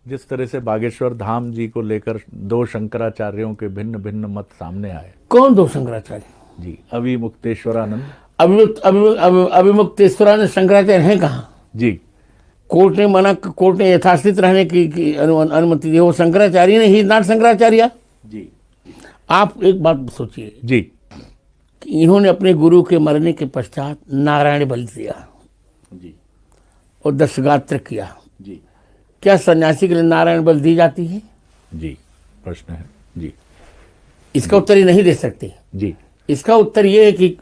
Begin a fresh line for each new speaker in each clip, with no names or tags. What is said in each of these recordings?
जिस तरह से बागेश्वर धाम जी को लेकर दो शंकराचार्यों के भिन्न भिन्न मत सामने आए।
कौन दो शंकराचार्य?
जी, अविमुक्तेश्वरानंद।
अभिमुक्तेश्वरानंद शंकराचार्य हैं कहाँ?
जी
कोर्ट ने यथास्थित रहने की अनुमति दी, वो शंकराचार्य ने, ही नॉट शंकराचार्य।
जी
आप एक बात सोचिए
जी
कि इन्होंने अपने गुरु के मरने के पश्चात नारायण बलि दिया
जी
और दशगात्र किया।
जी
क्या सन्यासी के लिए नारायण बलि दी जाती है?
जी, प्रश्न है। जी
इसका उत्तर ये नहीं दे सकते।
जी
इसका उत्तर ये है कि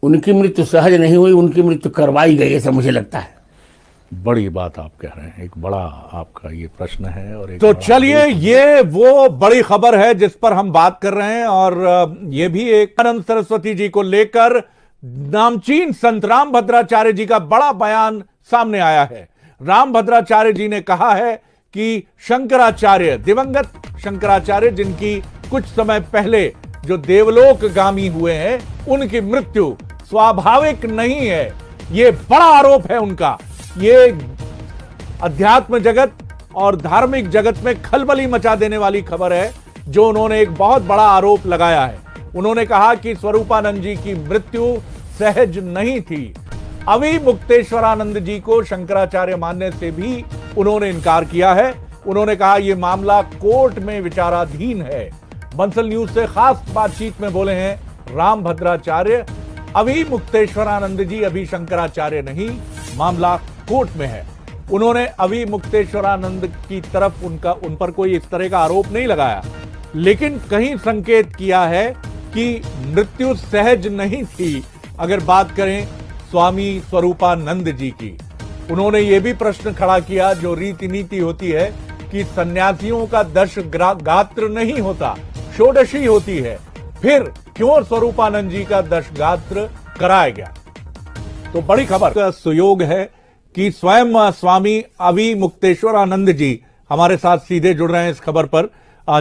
उनकी मृत्यु सहज नहीं हुई, उनकी मृत्यु करवाई गई, ऐसा मुझे लगता है।
बड़ी बात आप कह रहे हैं, एक बड़ा आपका ये प्रश्न है। और एक
तो चलिए, ये वो बड़ी खबर है जिस पर हम बात कर रहे हैं, और ये भी एक आनंद सरस्वती जी को लेकर नामचीन संत रामभद्राचार्य जी का बड़ा बयान सामने आया है। रामभद्राचार्य जी ने कहा है कि शंकराचार्य, दिवंगत शंकराचार्य जिनकी कुछ समय पहले जो देवलोक गामी हुए हैं, उनकी मृत्यु स्वाभाविक नहीं है। ये बड़ा आरोप है उनका। ये अध्यात्म जगत और धार्मिक जगत में खलबली मचा देने वाली खबर है, जो उन्होंने एक बहुत बड़ा आरोप लगाया है। उन्होंने कहा कि स्वरूपानंद जी की मृत्यु सहज नहीं थी। अविमुक्तेश्वरानंद जी को शंकराचार्य मानने से भी उन्होंने इनकार किया है। उन्होंने कहा यह मामला कोर्ट में विचाराधीन है। बंसल न्यूज से खास बातचीत में बोले हैं रामभद्राचार्य, अविमुक्तेश्वरानंद जी अभी शंकराचार्य नहीं, मामला कोर्ट में है। उन्होंने अविमुक्तेश्वरानंद की तरफ उन पर कोई इस तरह का आरोप नहीं लगाया, लेकिन कहीं संकेत किया है कि मृत्यु सहज नहीं थी। अगर बात करें स्वामी स्वरूपानंद जी की, उन्होंने यह भी प्रश्न खड़ा किया, जो रीति नीति होती है कि सन्यासियों का दश गात्र नहीं होता, षोडशी होती है, फिर क्यों स्वरूपानंद जी का दश गात्र कराया गया। तो बड़ी खबर का सुयोग है कि स्वयं स्वामी अविमुक्तेश्वरानंद जी हमारे साथ सीधे जुड़ रहे हैं इस खबर पर।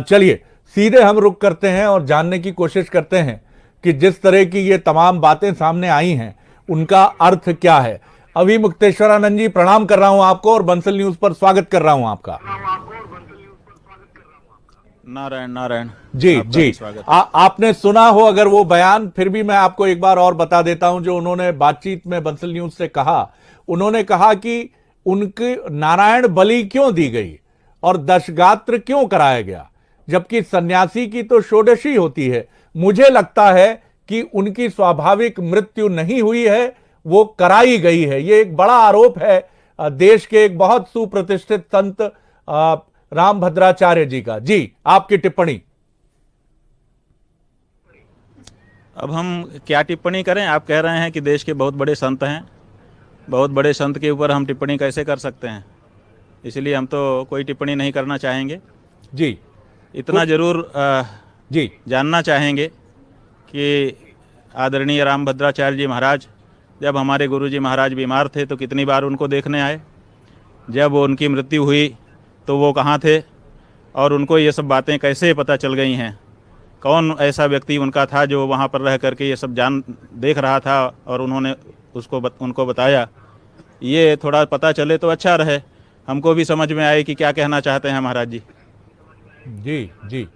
चलिए सीधे हम रुक करते हैं और जानने की कोशिश करते हैं कि जिस तरह की ये तमाम बातें सामने आई हैं, उनका अर्थ क्या है। अविमुक्तेश्वरानंद जी, प्रणाम कर रहा हूं आपको और बंसल न्यूज पर स्वागत कर रहा हूं आपका।
नारायण नारायण।
जी जी, आपने सुना हो अगर वो बयान, फिर भी मैं आपको एक बार और बता देता हूं जो उन्होंने बातचीत में बंसल न्यूज से कहा। उन्होंने कहा कि उनकी नारायण बलि क्यों दी गई और दशगात्र क्यों कराया गया, जबकि सन्यासी की तो षोडशी होती है। मुझे लगता है कि उनकी स्वाभाविक मृत्यु नहीं हुई है, वो कराई गई है। ये एक बड़ा आरोप है देश के एक बहुत सुप्रतिष्ठित संत रामभद्राचार्य जी का। जी, आपकी टिप्पणी।
अब हम क्या टिप्पणी करें? आप कह रहे हैं कि देश के बहुत बड़े संत हैं, बहुत बड़े संत के ऊपर हम टिप्पणी कैसे कर सकते हैं? इसलिए हम तो कोई टिप्पणी नहीं करना चाहेंगे।
जी,
इतना जरूर
जी
जानना चाहेंगे कि आदरणीय रामभद्राचार्य जी महाराज, जब हमारे गुरुजी महाराज बीमार थे तो कितनी बार उनको देखने आए, जब उनकी मृत्यु हुई तो वो कहाँ थे, और उनको ये सब बातें कैसे पता चल गई हैं? कौन ऐसा व्यक्ति उनका था जो वहाँ पर रह करके ये सब देख रहा था और उन्होंने उनको बताया? ये थोड़ा पता चले तो अच्छा रहे, हमको भी समझ में आए कि क्या कहना चाहते हैं महाराज जी।
जी जी,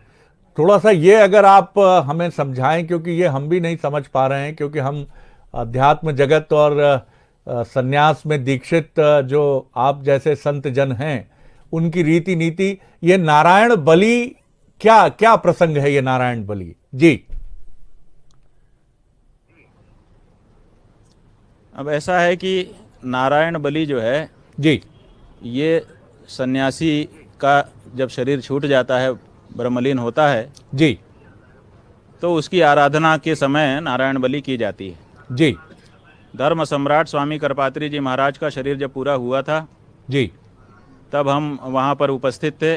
थोड़ा सा ये अगर आप हमें समझाएं, क्योंकि ये हम भी नहीं समझ पा रहे हैं, क्योंकि हम अध्यात्म जगत और सन्यास में दीक्षित जो आप जैसे संत जन हैं, उनकी रीति नीति, ये नारायण बलि क्या क्या प्रसंग है ये नारायण बलि? जी,
अब ऐसा है कि नारायण बलि जो है
जी,
ये सन्यासी का जब शरीर छूट जाता है, ब्रह्मलीन होता है
जी
तो उसकी आराधना के समय नारायण बलि की जाती है।
जी
धर्म सम्राट स्वामी करपात्री जी महाराज का शरीर जब पूरा हुआ था
जी
तब हम वहाँ पर उपस्थित थे,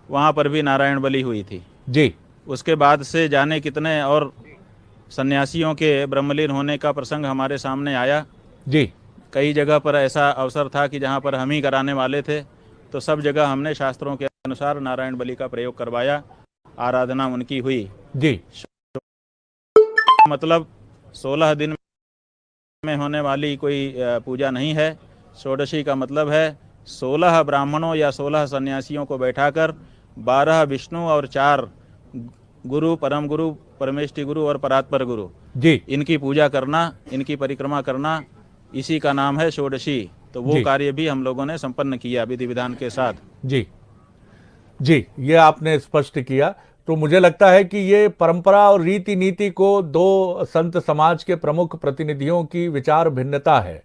वहाँ पर भी नारायण बलि हुई थी।
जी,
उसके बाद से जाने कितने और सन्यासियों के ब्रह्मलीन होने का प्रसंग हमारे सामने आया।
जी
कई जगह पर ऐसा अवसर था कि जहाँ पर हम ही कराने वाले थे, तो सब जगह हमने शास्त्रों के अनुसार नारायण बलि का प्रयोग करवाया, आराधना उनकी हुई।
जी,
मतलब 16 दिन में होने वाली कोई पूजा नहीं है। षोडशी का मतलब है 16 ब्राह्मणों या 16 सन्यासियों को बैठाकर 12 विष्णु और 4 गुरु, परम गुरु, परमेष्टि गुरु और परात्पर गुरु,
जी
इनकी पूजा करना, इनकी परिक्रमा करना, इसी का नाम है षोडशी। तो वो
जी।
कार्य भी हम लोगों ने संपन्न किया विधि विधान के साथ।
जी जी, ये आपने स्पष्ट किया। तो मुझे लगता है कि ये परंपरा और रीति नीति को दो संत समाज के प्रमुख प्रतिनिधियों की विचार भिन्नता है।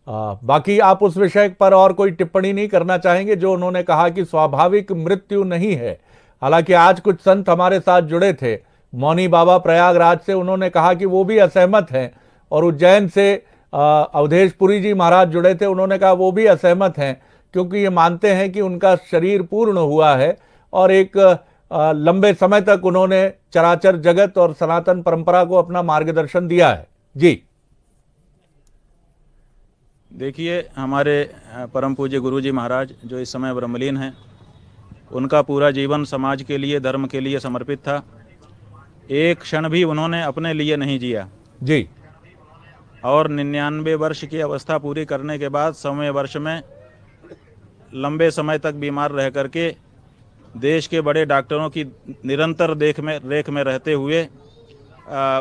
बाकी आप उस विषय पर और कोई टिप्पणी नहीं करना चाहेंगे जो उन्होंने कहा कि स्वाभाविक मृत्यु नहीं है। हालांकि आज कुछ संत हमारे साथ जुड़े थे, मौनी बाबा प्रयागराज से, उन्होंने कहा कि वो भी असहमत हैं, और उज्जैन से अवधेश पुरी जी महाराज जुड़े थे, उन्होंने कहा वो भी असहमत हैं, क्योंकि ये मानते हैं कि उनका शरीर पूर्ण हुआ है और एक लंबे समय तक उन्होंने चराचर जगत और सनातन परंपरा को अपना मार्गदर्शन दिया है। जी
देखिए, हमारे परम पूज्य गुरु जी महाराज जो इस समय ब्रह्मलीन हैं, उनका पूरा जीवन समाज के लिए, धर्म के लिए समर्पित था। एक क्षण भी उन्होंने अपने लिए नहीं जिया
जी।
और 99 वर्ष की अवस्था पूरी करने के बाद 100वें वर्ष में लंबे समय तक बीमार रह करके देश के बड़े डॉक्टरों की निरंतर रेख में रहते हुए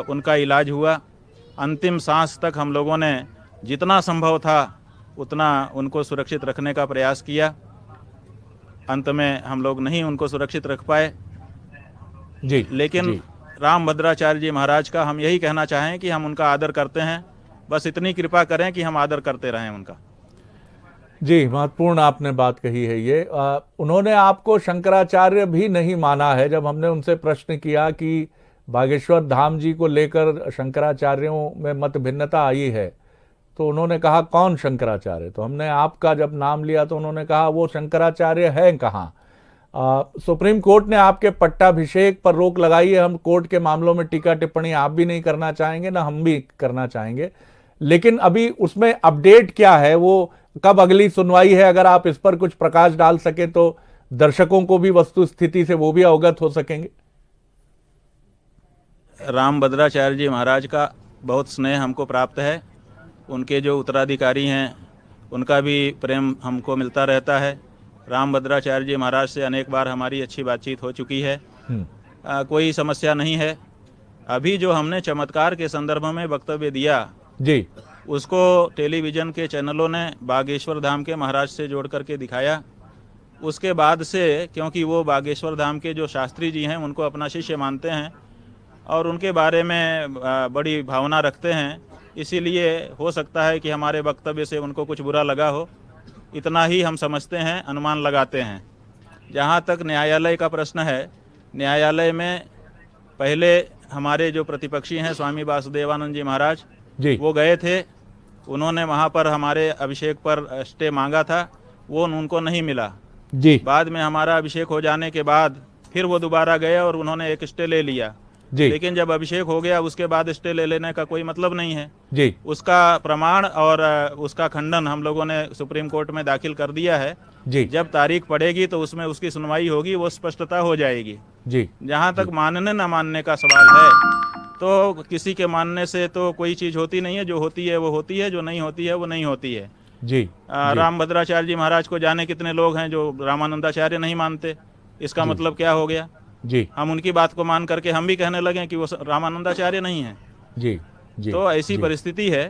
उनका इलाज हुआ। अंतिम सांस तक हम लोगों ने जितना संभव था उतना उनको सुरक्षित रखने का प्रयास किया। अंत में हम लोग नहीं उनको सुरक्षित रख पाए,
जी
लेकिन
जी।
रामभद्राचार्य जी महाराज का हम यही कहना चाहें कि हम उनका आदर करते हैं। बस इतनी कृपा करें कि हम आदर करते रहें उनका।
जी, महत्वपूर्ण आपने बात कही है ये। उन्होंने आपको शंकराचार्य भी नहीं माना है। जब हमने उनसे प्रश्न किया कि बागेश्वर धाम जी को लेकर शंकराचार्यों में मत भिन्नता आई है, तो उन्होंने कहा कौन शंकराचार्य। तो हमने आपका जब नाम लिया तो उन्होंने कहा वो शंकराचार्य है कहाँ। सुप्रीम कोर्ट ने आपके पट्टाभिषेक पर रोक लगाई है। हम कोर्ट के मामलों में टीका टिप्पणी आप भी नहीं करना चाहेंगे, ना हम भी करना चाहेंगे, लेकिन अभी उसमें अपडेट क्या है, वो कब अगली सुनवाई है, अगर आप इस पर कुछ प्रकाश डाल सके तो दर्शकों को भी वस्तु स्थिति से वो भी अवगत हो सकेंगे।
रामभद्राचार्य जी महाराज का बहुत स्नेह हमको प्राप्त है। उनके जो उत्तराधिकारी हैं उनका भी प्रेम हमको मिलता रहता है। रामभद्राचार्य जी महाराज से अनेक बार हमारी अच्छी बातचीत हो चुकी है। कोई समस्या नहीं है। अभी जो हमने चमत्कार के संदर्भ में वक्तव्य दिया
जी,
उसको टेलीविज़न के चैनलों ने बागेश्वर धाम के महाराज से जोड़ करके दिखाया। उसके बाद से, क्योंकि वो बागेश्वर धाम के जो शास्त्री जी हैं उनको अपना शिष्य मानते हैं और उनके बारे में बड़ी भावना रखते हैं, इसीलिए हो सकता है कि हमारे वक्तव्य से उनको कुछ बुरा लगा हो। इतना ही हम समझते हैं, अनुमान लगाते हैं। जहाँ तक न्यायालय का प्रश्न है, न्यायालय में पहले हमारे जो प्रतिपक्षी हैं स्वामी वासुदेवानंद जी महाराज
जी,
वो गए थे। उन्होंने वहाँ पर हमारे अभिषेक पर स्टे मांगा था, वो उनको नहीं मिला।
जी
बाद में हमारा अभिषेक हो जाने के बाद फिर वो दोबारा गए और उन्होंने एक स्टे ले लिया।
जी,
लेकिन जब अभिषेक हो गया उसके बाद स्टे ले लेने का कोई मतलब नहीं है।
जी,
उसका प्रमाण और उसका खंडन हम लोगों ने सुप्रीम कोर्ट में दाखिल कर दिया है।
जी,
जब तारीख पड़ेगी तो उसमें उसकी सुनवाई होगी, वो स्पष्टता हो जाएगी।
जी,
जहाँ तक मानने न मानने का सवाल है, तो किसी के मानने से तो कोई चीज़ होती नहीं है। जो होती है वो होती है, जो नहीं होती है वो नहीं होती है।
जी,
रामभद्राचार्य जी महाराज को जाने कितने लोग हैं जो रामानंदाचार्य नहीं मानते। इसका मतलब क्या हो गया?
जी,
हम उनकी बात को मान करके हम भी कहने लगे कि वो रामानंदाचार्य नहीं है।
जी, जी।
तो ऐसी
जी,
परिस्थिति है।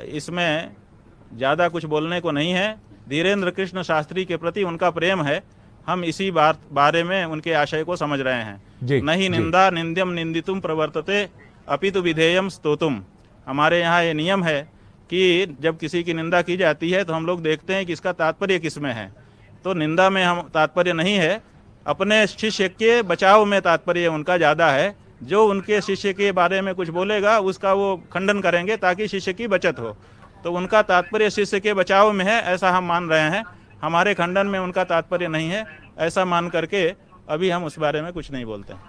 इसमें ज़्यादा कुछ बोलने को नहीं है। धीरेन्द्र कृष्ण शास्त्री के प्रति उनका प्रेम है। हम इसी बारे में उनके आशय को समझ रहे हैं।
जी,
नहीं
जी।
निंदा निंद्यम निंदितुम प्रवर्तते अपितु विधेयम स्तोतुम। हमारे यहाँ ये नियम है कि जब किसी की निंदा की जाती है तो हम लोग देखते हैं कि इसका तात्पर्य किस में है। तो निंदा में हम तात्पर्य नहीं है, अपने शिष्य के बचाव में तात्पर्य उनका ज़्यादा है। जो उनके शिष्य के बारे में कुछ बोलेगा उसका वो खंडन करेंगे ताकि शिष्य की बचत हो। तो उनका तात्पर्य शिष्य के बचाव में है, ऐसा हम मान रहे हैं। हमारे खंडन में उनका तात्पर्य नहीं है, ऐसा मान करके अभी हम उस बारे में कुछ नहीं बोलते हैं।